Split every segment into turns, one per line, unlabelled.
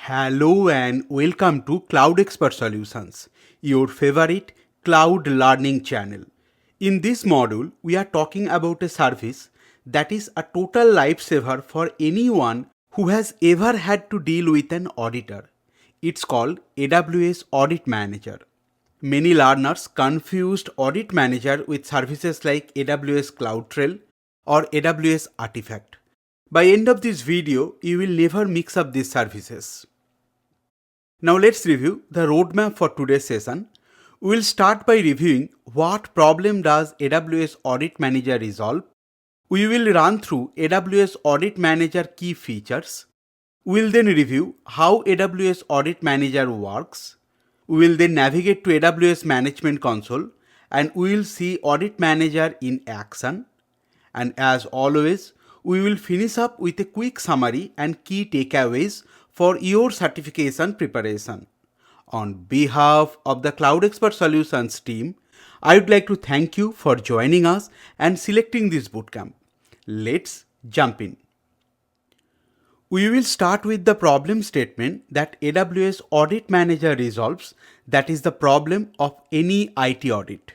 Hello and welcome to CloudExpert Solutions, your favorite cloud learning channel. In this module, we are talking about a service that is a total lifesaver for anyone who has ever had to deal with an auditor. It's called AWS Audit Manager. Many learners confused Audit Manager with services like AWS CloudTrail or AWS Artifact. By end of this video, you will never mix up these services. Now let's review the roadmap for today's session. We will start by reviewing what problem does AWS Audit Manager resolve. We will run through AWS Audit Manager key features. We will then review how AWS Audit Manager works. We will then navigate to AWS Management Console and we will see Audit Manager in action. And as always, we will finish up with a quick summary and key takeaways for your certification preparation. On behalf of the CloudExpert Solutions team, I would like to thank you for joining us and selecting this bootcamp. Let's jump in. We will start with the problem statement that AWS Audit Manager resolves, that is the problem of any IT audit.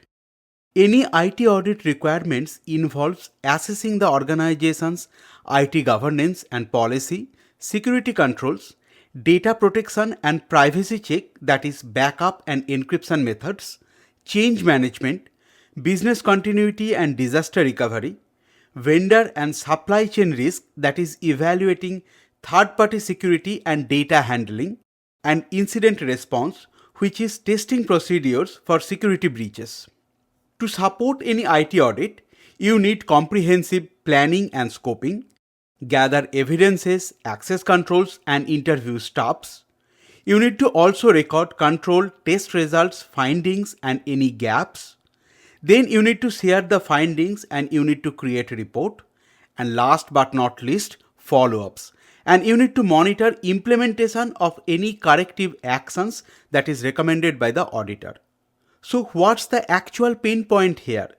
Any IT audit requirements involves assessing the organization's IT governance and policy, security controls, data protection and privacy check, that is backup and encryption methods, change management, business continuity and disaster recovery, vendor and supply chain risk, that is evaluating third-party security and data handling, and incident response, which is testing procedures for security breaches. To support any IT audit, you need comprehensive planning and scoping, gather evidences, access controls, and interview staffs. You need to also record control, test results, findings, and any gaps. Then you need to share the findings and you need to create a report. And last but not least, follow-ups. And you need to monitor implementation of any corrective actions that is recommended by the auditor. So what's the actual pain point here?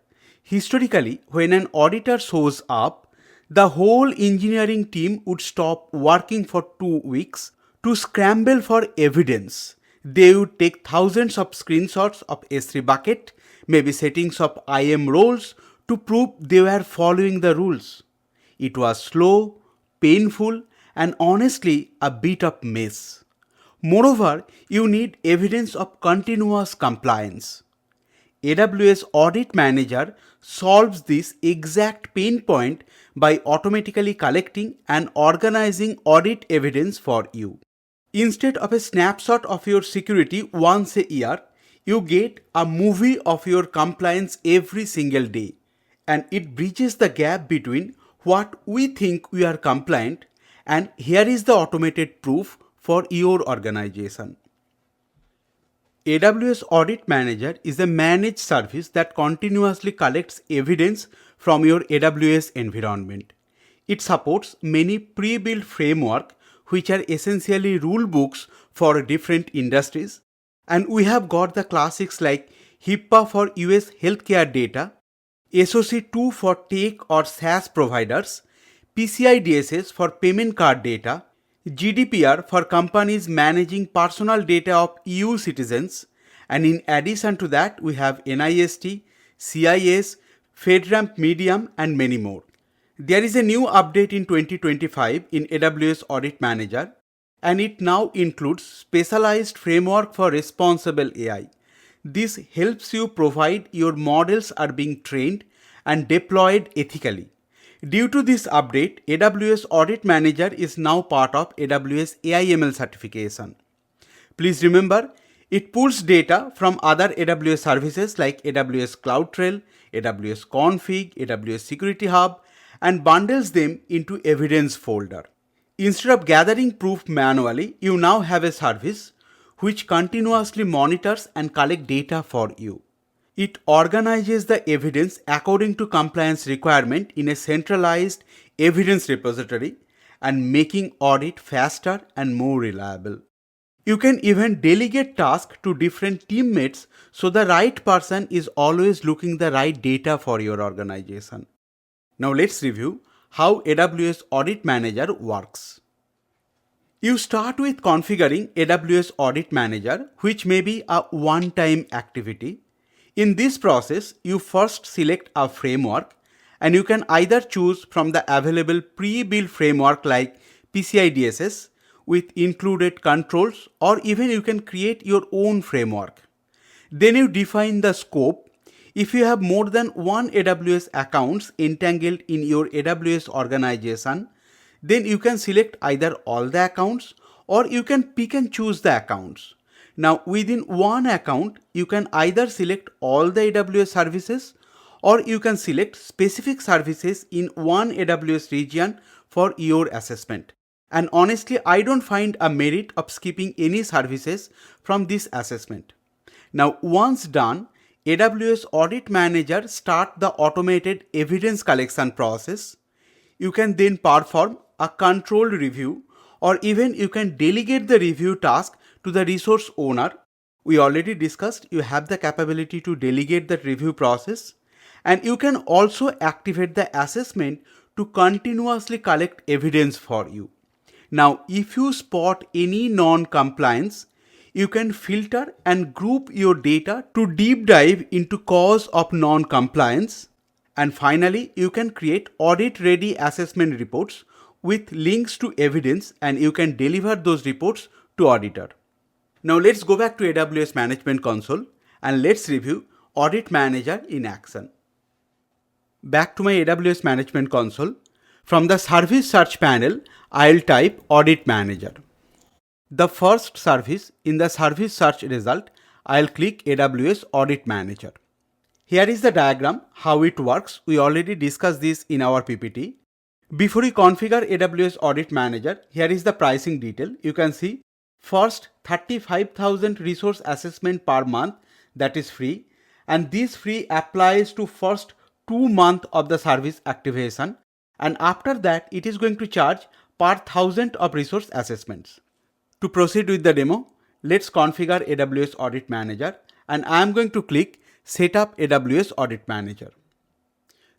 Historically, when an auditor shows up, the whole engineering team would stop working for 2 weeks to scramble for evidence. They would take thousands of screenshots of S3 bucket, maybe settings of IAM roles to prove they were following the rules. It was slow, painful, and honestly a bit of mess. Moreover, you need evidence of continuous compliance. AWS Audit Manager solves this exact pain point by automatically collecting and organizing audit evidence for you. Instead of a snapshot of your security once a year, you get a movie of your compliance every single day. And it bridges the gap between what we think we are compliant and here is the automated proof for your organization. AWS Audit Manager is a managed service that continuously collects evidence from your AWS environment. It supports many pre-built frameworks which are essentially rule books for different industries. And we have got the classics like HIPAA for US healthcare data, SOC 2 for tech or SaaS providers, PCI DSS for payment card data, GDPR for companies managing personal data of EU citizens, and in addition to that, we have NIST, CIS, FedRAMP Medium, and many more. There is a new update in 2025 in AWS Audit Manager, and it now includes specialized framework for responsible AI. This helps you provide your models are being trained and deployed ethically. Due to this update, AWS Audit Manager is now part of AWS AIML certification. Please remember, it pulls data from other AWS services like AWS CloudTrail, AWS Config, AWS Security Hub, and bundles them into evidence folder. Instead of gathering proof manually, you now have a service which continuously monitors and collects data for you. It organizes the evidence according to compliance requirement in a centralized evidence repository and making audit faster and more reliable. You can even delegate tasks to different teammates so the right person is always looking the right data for your organization. Now let's review how AWS Audit Manager works. You start with configuring AWS Audit Manager, which may be a one-time activity. In this process, you first select a framework and you can either choose from the available pre-built framework like PCI DSS with included controls, or even you can create your own framework. Then you define the scope. If you have more than one AWS accounts entangled in your AWS organization, then you can select either all the accounts or you can pick and choose the accounts. Now within one account, you can either select all the AWS services or you can select specific services in one AWS region for your assessment. And honestly, I don't find a merit of skipping any services from this assessment. Now, once done, AWS Audit Manager start the automated evidence collection process. You can then perform a controlled review, or even you can delegate the review task to the resource owner. We already discussed you have the capability to delegate the review process, and you can also activate the assessment to continuously collect evidence for you. Now, if you spot any non-compliance, you can filter and group your data to deep dive into cause of non-compliance. And finally, you can create audit-ready assessment reports with links to evidence, and you can deliver those reports to auditor. Now let's go back to AWS Management Console and let's review Audit Manager in action. Back to my AWS Management Console. From the service search panel, I'll type Audit Manager. The first service in the service search result, I'll click AWS Audit Manager. Here is the diagram, how it works. We already discussed this in our PPT. Before you configure AWS Audit Manager, here is the pricing detail. You can see first 35,000 resource assessment per month, that is free. And this free applies to first 2 months of the service activation. And after that, it is going to charge per 1000 of resource assessments. To proceed with the demo, let's configure AWS Audit Manager, and I am going to click Set up AWS Audit Manager.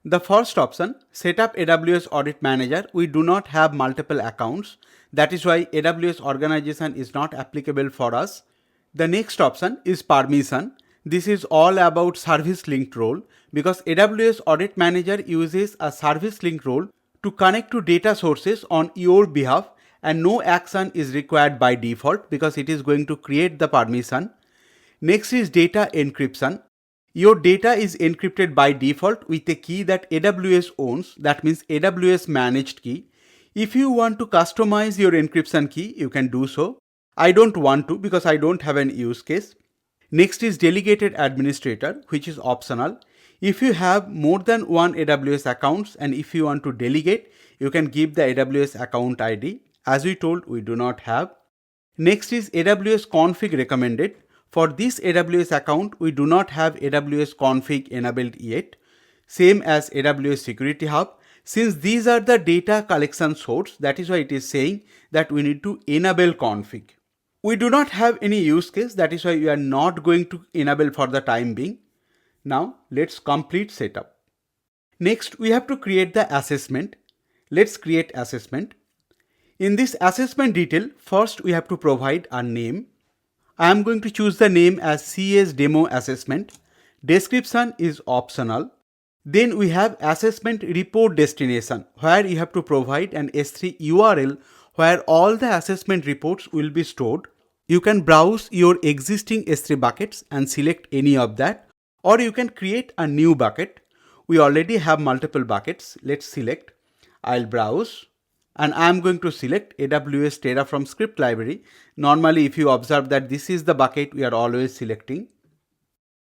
The first option, Set up AWS Audit Manager, we do not have multiple accounts. That is why AWS organization is not applicable for us. The next option is Permission. This is all about service linked role, because AWS Audit Manager uses a service linked role to connect to data sources on your behalf, and no action is required by default because it is going to create the permission. Next is data encryption. Your data is encrypted by default with a key that AWS owns, that means AWS managed key. If you want to customize your encryption key, you can do so. I don't want to because I don't have an use case. Next is delegated administrator, which is optional. If you have more than one AWS accounts and if you want to delegate, you can give the AWS account ID. As we told, we do not have. Next is AWS config recommended. For this AWS account, we do not have AWS config enabled yet. Same as AWS Security Hub. Since these are the data collection source, that is why it is saying that we need to enable config. We do not have any use case, that is why we are not going to enable for the time being. Now let's complete setup. Next, we have to create the assessment. Let's create assessment. In this assessment detail, first we have to provide a name. I am going to choose the name as CS Demo Assessment. Description is optional. Then we have assessment report destination, where you have to provide an S3 URL where all the assessment reports will be stored. You can browse your existing S3 buckets and select any of that, or you can create a new bucket. We already have multiple buckets. Let's select. I'll browse. And I am going to select AWS Terraform script library. Normally, if you observe that this is the bucket we are always selecting.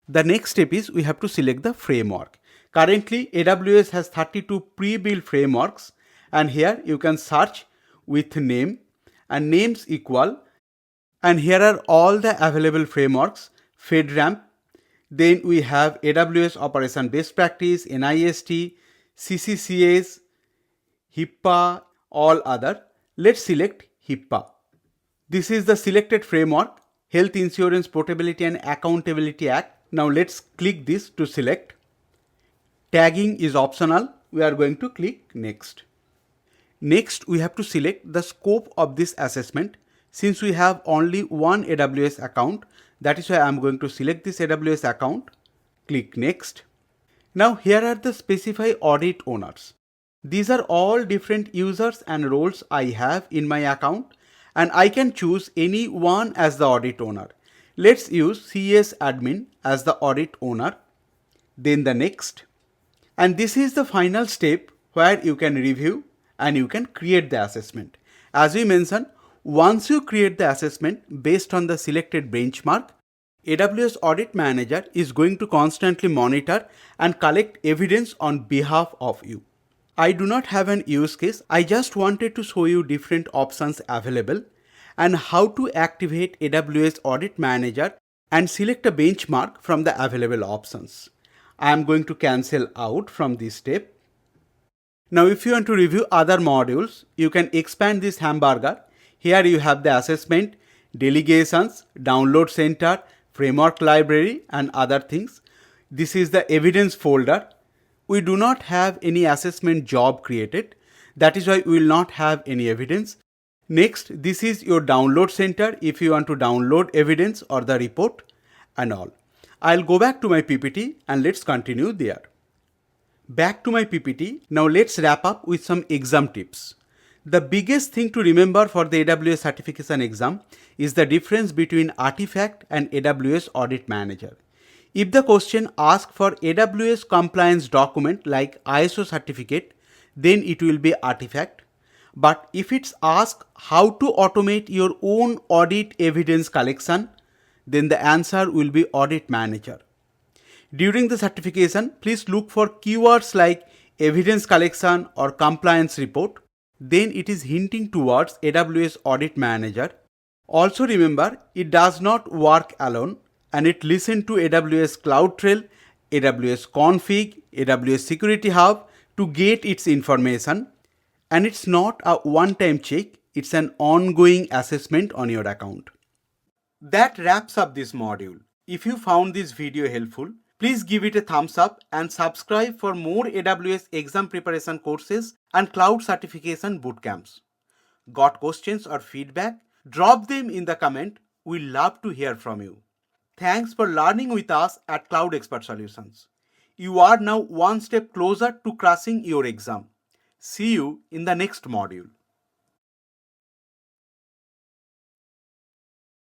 The next step is we have to select the framework. Currently, AWS has 32 pre-built frameworks, and here you can search with name and names equal. And here are all the available frameworks. FedRAMP. Then we have AWS Operation Best Practice, NIST, CCCS, HIPAA, all other. Let's select HIPAA. This is the selected framework, Health Insurance Portability and Accountability Act. Now let's click this to select. Tagging is optional. We are going to click next. Next, we have to select the scope of this assessment. Since we have only one AWS account, that is why I am going to select this AWS account. Click Next. Now here are the specify audit owners. These are all different users and roles I have in my account, and I can choose any one as the audit owner. Let's use CS admin as the audit owner. Then the next. And this is the final step where you can review and you can create the assessment. As we mentioned, once you create the assessment based on the selected benchmark, AWS Audit Manager is going to constantly monitor and collect evidence on behalf of you. I do not have an use case. I just wanted to show you different options available and how to activate AWS Audit Manager and select a benchmark from the available options. I am going to cancel out from this step. Now if you want to review other modules, you can expand this hamburger. Here you have the assessment, delegations, download center, framework library and other things. This is the evidence folder. We do not have any assessment job created. That is why we will not have any evidence. Next, this is your download center if you want to download evidence or the report and all. I'll go back to my PPT and let's continue there. Back to my PPT. Now let's wrap up with some exam tips. The biggest thing to remember for the AWS certification exam is the difference between Artifact and AWS Audit Manager. If the question asks for AWS compliance document like ISO certificate, then it will be Artifact. But if it's asked how to automate your own audit evidence collection, then the answer will be Audit Manager. During the certification, please look for keywords like evidence collection or compliance report. Then it is hinting towards AWS Audit Manager. Also remember, it does not work alone and it listens to AWS CloudTrail, AWS Config, AWS Security Hub to get its information. And it's not a one-time check, it's an ongoing assessment on your account. That wraps up this module. If you found this video helpful, please give it a thumbs up and subscribe for more AWS exam preparation courses and cloud certification bootcamps. Got questions or feedback? Drop them in the comment. We love to hear from you. Thanks for learning with us at CloudExpert Solutions. You are now one step closer to crushing your exam. See you in the next module.